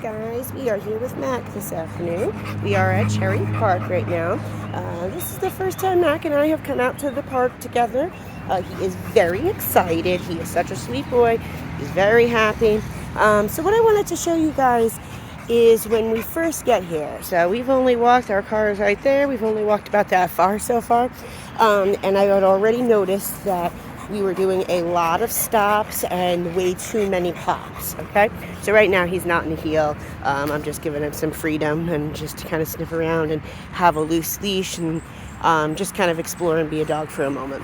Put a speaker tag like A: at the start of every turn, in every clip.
A: guys, we are here with Mac this afternoon. We are at Cherry Park right now. This is the first time Mac and I have come out to the park together. He is very excited. He is such a sweet boy. He's very happy. So what I wanted to show you guys is when we first get here. So we've only walked, our car is right there. We've only walked about that far so far. And I had already noticed that we were doing a lot of stops and way too many pops, okay? So right now he's not in a heel. I'm just giving him some freedom and just to kind of sniff around and have a loose leash and just kind of explore and be a dog for a moment.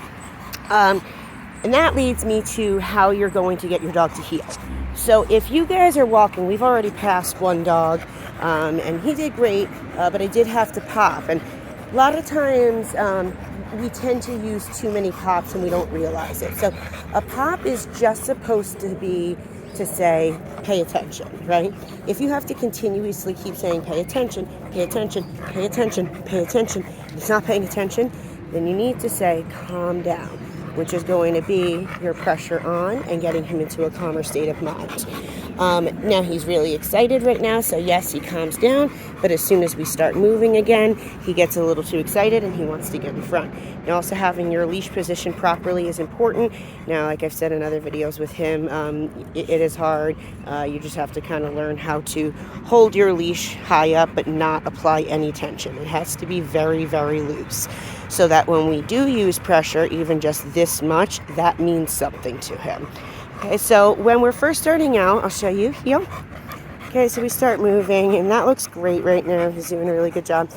A: And that leads me to how you're going to get your dog to heel. So if you guys are walking, we've already passed one dog and he did great, but I did have to pop. And a lot of times, we tend to use too many pops and we don't realize it. So a pop is just supposed to be to say, pay attention, right? If you have to continuously keep saying, pay attention, pay attention, pay attention, pay attention, and it's not paying attention, then you need to say, calm down, which is going to be your pressure on and getting him into a calmer state of mind. Now he's really excited right now, so yes, he calms down, but as soon as we start moving again, he gets a little too excited and he wants to get in front. And also having your leash positioned properly is important. Now, like I've said in other videos with him, it is hard. You just have to kind of learn how to hold your leash high up but not apply any tension. It has to be very, very loose so that when we do use pressure, even just this much, that means something to him. Okay, so when we're first starting out, I'll show you heel. Okay, so we start moving, and that looks great right now. He's doing a really good job.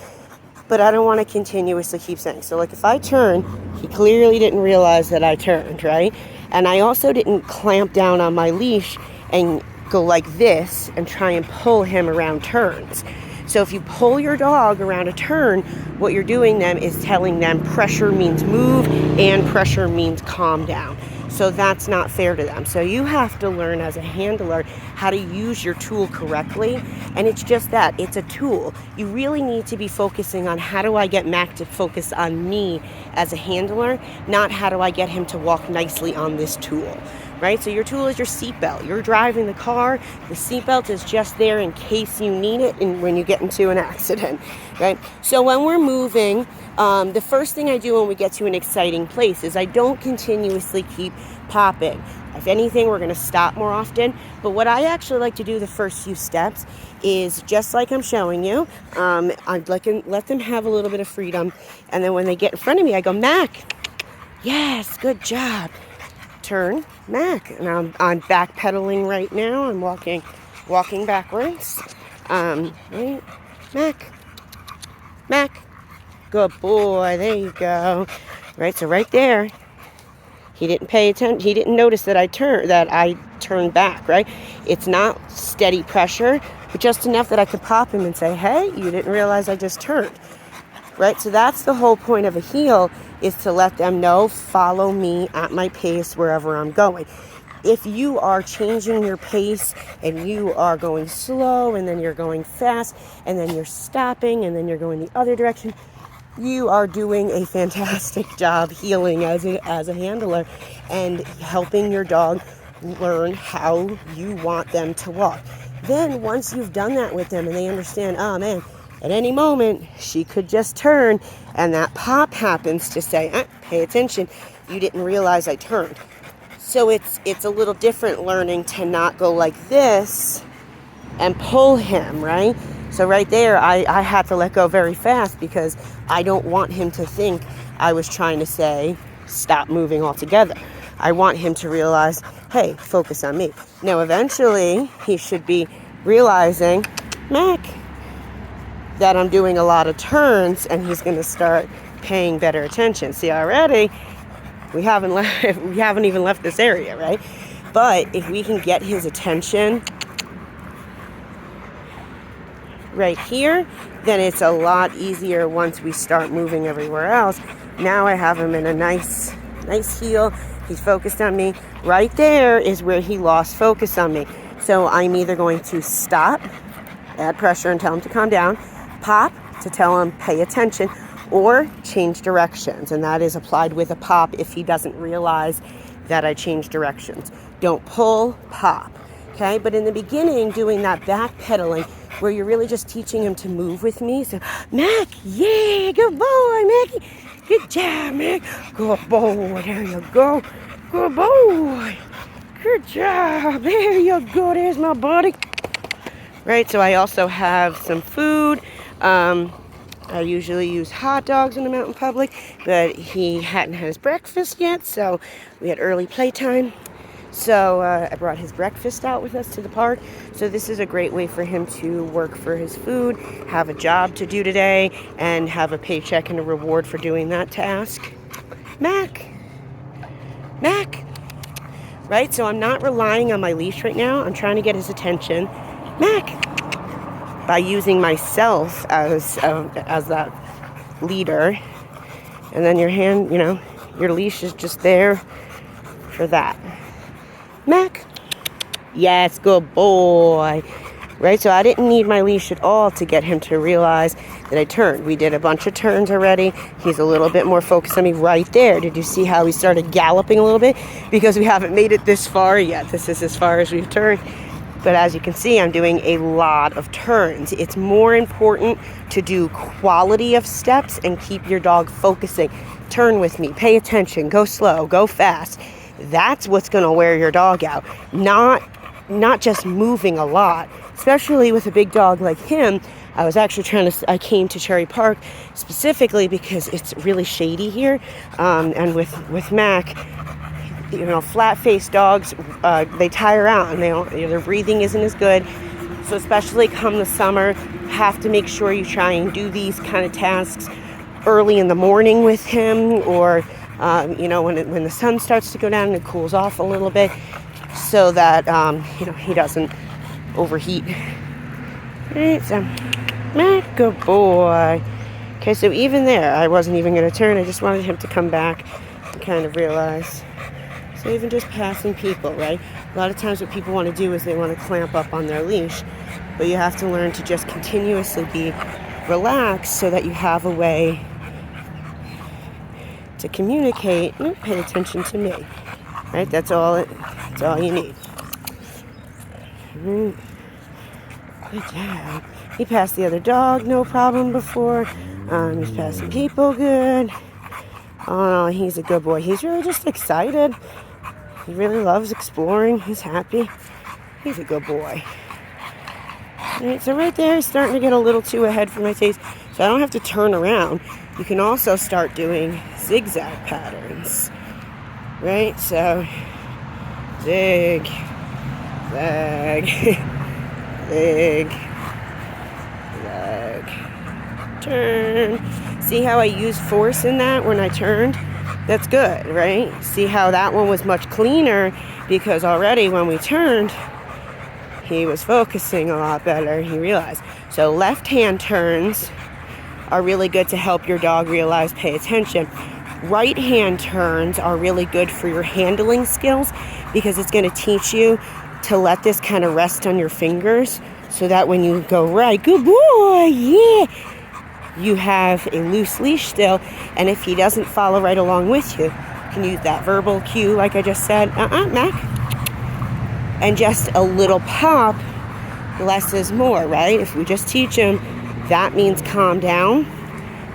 A: But I don't want to continuously keep saying. So like if I turn, he clearly didn't realize that I turned, right? And I also didn't clamp down on my leash and go like this and try and pull him around turns. So if you pull your dog around a turn, what you're doing then is telling them pressure means move and pressure means calm down. So that's not fair to them. So you have to learn as a handler how to use your tool correctly. And it's just that, it's a tool. You really need to be focusing on how do I get Mac to focus on me as a handler, not how do I get him to walk nicely on this tool. Right? So your tool is your seatbelt. You're driving the car. The seatbelt is just there in case you need it and when you get into an accident, right? So when we're moving, the first thing I do when we get to an exciting place is I don't continuously keep popping. If anything, we're going to stop more often. But what I actually like to do the first few steps is just like I'm showing you. I'd let them have a little bit of freedom. And then when they get in front of me, I go, Mac, yes, good job. Turn, Mac, and I'm backpedaling right now. I'm walking backwards. Right, Mac, good boy. There you go. Right, so right there, he didn't pay attention. He didn't notice that I turned back. Right, it's not steady pressure, but just enough that I could pop him and say, "Hey, you didn't realize I just turned." Right, so that's the whole point of a heel, is to let them know, follow me at my pace wherever I'm going. If you are changing your pace and you are going slow and then you're going fast and then you're stopping and then you're going the other direction, you are doing a fantastic job healing as a handler and helping your dog learn how you want them to walk. Then once you've done that with them and they understand, oh man, at any moment, she could just turn, and that pop happens to say, pay attention, you didn't realize I turned. So it's a little different learning to not go like this and pull him, right? So right there, I had to let go very fast because I don't want him to think I was trying to say, stop moving altogether. I want him to realize, hey, focus on me. Now, eventually, he should be realizing, Mac, that I'm doing a lot of turns, and he's going to start paying better attention. See, already we haven't even left this area, right? But if we can get his attention right here, then it's a lot easier once we start moving everywhere else. Now I have him in a nice heel. He's focused on me. Right there is where he lost focus on me. So I'm either going to stop, add pressure and tell him to calm down, pop to tell him pay attention, or change directions, and that is applied with a pop if he doesn't realize that I changed directions. Don't pull, pop. Okay, but in the beginning, doing that back pedaling where you're really just teaching him to move with me. So, Mac, yeah, good boy, Mackie. Good job, Mac. Good boy, there you go. Good boy. Good job. There you go. There's my buddy. Right, so I also have some food. I usually use hot dogs in the Mountain Public, but he hadn't had his breakfast yet, so we had early playtime. So I brought his breakfast out with us to the park. So this is a great way for him to work for his food, have a job to do today, and have a paycheck and a reward for doing that task. Mac. Mac. Right, so I'm not relying on my leash right now. I'm trying to get his attention. Mac. By using myself as that leader. And then your hand, your leash is just there for that. Mac. Yes, good boy. Right, so I didn't need my leash at all to get him to realize that I turned. We did a bunch of turns already. He's a little bit more focused on me right there. Did you see how he started galloping a little bit? Because we haven't made it this far yet. This is as far as we've turned. But as you can see, I'm doing a lot of turns. It's more important to do quality of steps and keep your dog focusing. Turn with me, pay attention, go slow, go fast. That's what's going to wear your dog out. Not just moving a lot, especially with a big dog like him. I came to Cherry Park specifically because it's really shady here. And with Mac, flat-faced dogs, they tire out and their breathing isn't as good. So especially come the summer, have to make sure you try and do these kind of tasks early in the morning with him, or when the sun starts to go down and it cools off a little bit, so that he doesn't overheat. Right, so Mac, good boy. Okay, so even there, I wasn't even going to turn. I just wanted him to come back and kind of realize. So even just passing people, right? A lot of times what people want to do is they want to clamp up on their leash, but you have to learn to just continuously be relaxed so that you have a way to communicate. Pay attention to me, right? That's all you need. Good job. He passed the other dog, no problem before. He's passing people good. Oh, he's a good boy. He's really just excited. He really loves exploring. He's happy. He's a good boy. Right, so right there, he's starting to get a little too ahead for my taste. So I don't have to turn around. You can also start doing zigzag patterns. Right? So, zig, zag, zig, zag, turn. See how I used force in that when I turned? That's good, right? See how that one was much cleaner, because already when we turned, he was focusing a lot better. He realized. So left hand turns are really good to help your dog realize, pay attention. Right hand turns are really good for your handling skills, because it's going to teach you to let this kind of rest on your fingers, so that when you go right, good boy, yeah, you have a loose leash still. And if he doesn't follow right along with you, you can use that verbal cue like I just said, Mac. And just a little pop, less is more, right? If we just teach him, that means calm down.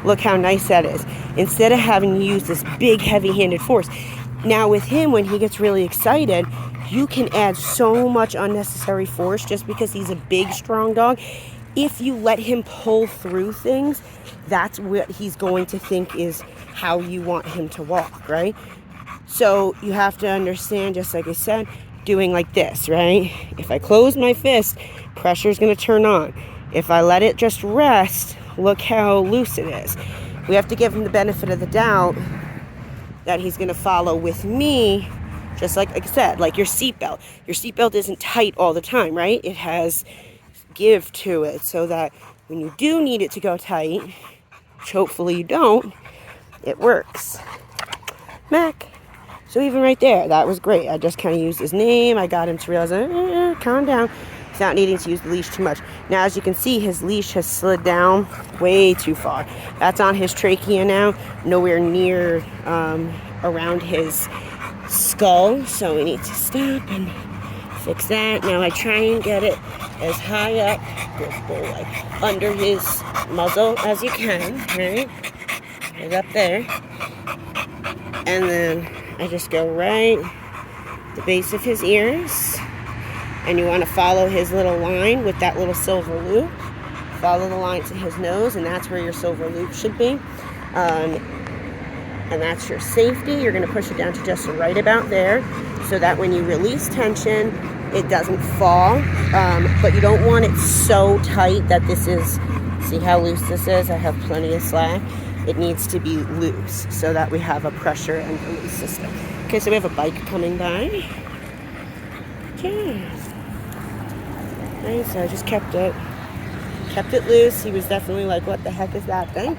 A: Look how nice that is. Instead of having to use this big, heavy-handed force. Now with him, when he gets really excited, you can add so much unnecessary force just because he's a big, strong dog. If you let him pull through things, that's what he's going to think is how you want him to walk, right? So you have to understand, just like I said, doing like this, right? If I close my fist, pressure is going to turn on. If I let it just rest, look how loose it is. We have to give him the benefit of the doubt that he's going to follow with me, just like I said, like your seatbelt. Your seatbelt isn't tight all the time, right? It has give to it, so that when you do need it to go tight, which hopefully you don't, it works. Mac. So even right there, that was great. I just kind of used his name. I got him to realize, calm down, without needing to use the leash too much. Now, as you can see, his leash has slid down way too far. That's on his trachea now, nowhere near around his skull. So we need to stop and Fix that. Now I try and get it as high up, good boy, under his muzzle as you can, right? Right up there. And then I just go right the base of his ears. And you want to follow his little line with that little silver loop. Follow the line to his nose, and that's where your silver loop should be. And that's your safety. You're going to push it down to just right about there so that when you release tension, it doesn't fall. But you don't want it so tight that this is, see how loose this is? I have plenty of slack. It needs to be loose so that we have a pressure and release system. Okay, so we have a bike coming by. Okay. Right, so I just kept it loose. He was definitely like, what the heck is that thing?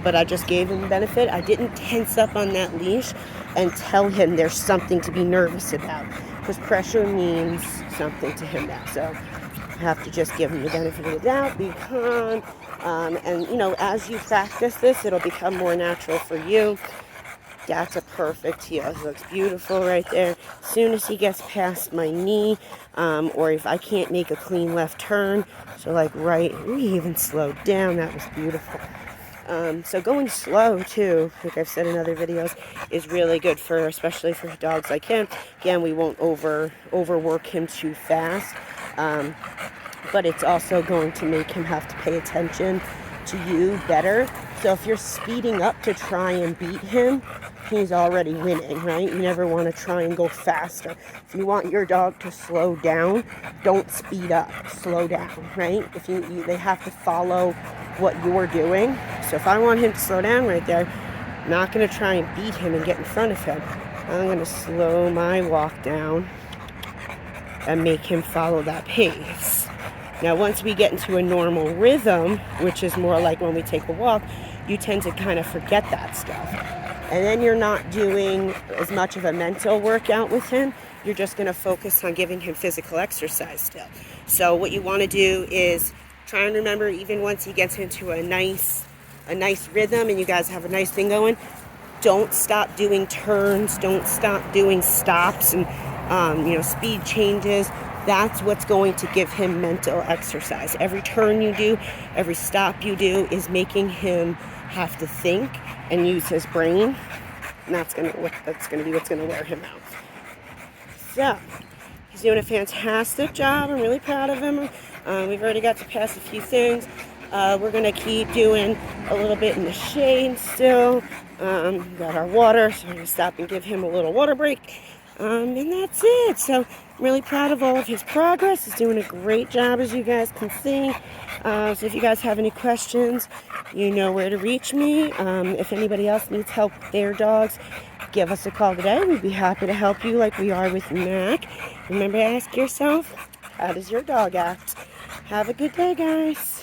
A: But I just gave him the benefit. I didn't tense up on that leash and tell him there's something to be nervous about, because pressure means something to him now. So I have to just give him the benefit of the doubt, be calm, and you know, as you practice this, it'll become more natural for you. That's a perfect heel. He looks beautiful right there. As soon as he gets past my knee, or if I can't make a clean left turn, so like right, he even slowed down. That was beautiful. So going slow too, like I've said in other videos, is really good for, especially for dogs like him. Again, we won't overwork him too fast, but it's also going to make him have to pay attention to you better. So if you're speeding up to try and beat him, he's already winning, right? You never want to try and go faster. If you want your dog to slow down, don't speed up, slow down, right? If they have to follow what you're doing. So if I want him to slow down right there, I'm not going to try and beat him and get in front of him. I'm going to slow my walk down and make him follow that pace. Now, once we get into a normal rhythm, which is more like when we take a walk, you tend to kind of forget that stuff. And then you're not doing as much of a mental workout with him. You're just going to focus on giving him physical exercise still. So what you want to do is try and remember, even once he gets into a nice rhythm and you guys have a nice thing going, don't stop doing turns, don't stop doing stops and speed changes. That's what's going to give him mental exercise. Every turn you do, every stop you do is making him have to think and use his brain. And that's going to be what's going to wear him out. So, he's doing a fantastic job. I'm really proud of him. We've already got to pass a few things. We're going to keep doing a little bit in the shade still. Got our water, so I'm going to stop and give him a little water break. And that's it. So I'm really proud of all of his progress. He's doing a great job, as you guys can see. So if you guys have any questions, you know where to reach me. If anybody else needs help with their dogs, give us a call today. We'd be happy to help you like we are with Mac. Remember to ask yourself, how does your dog act? Have a good day, guys.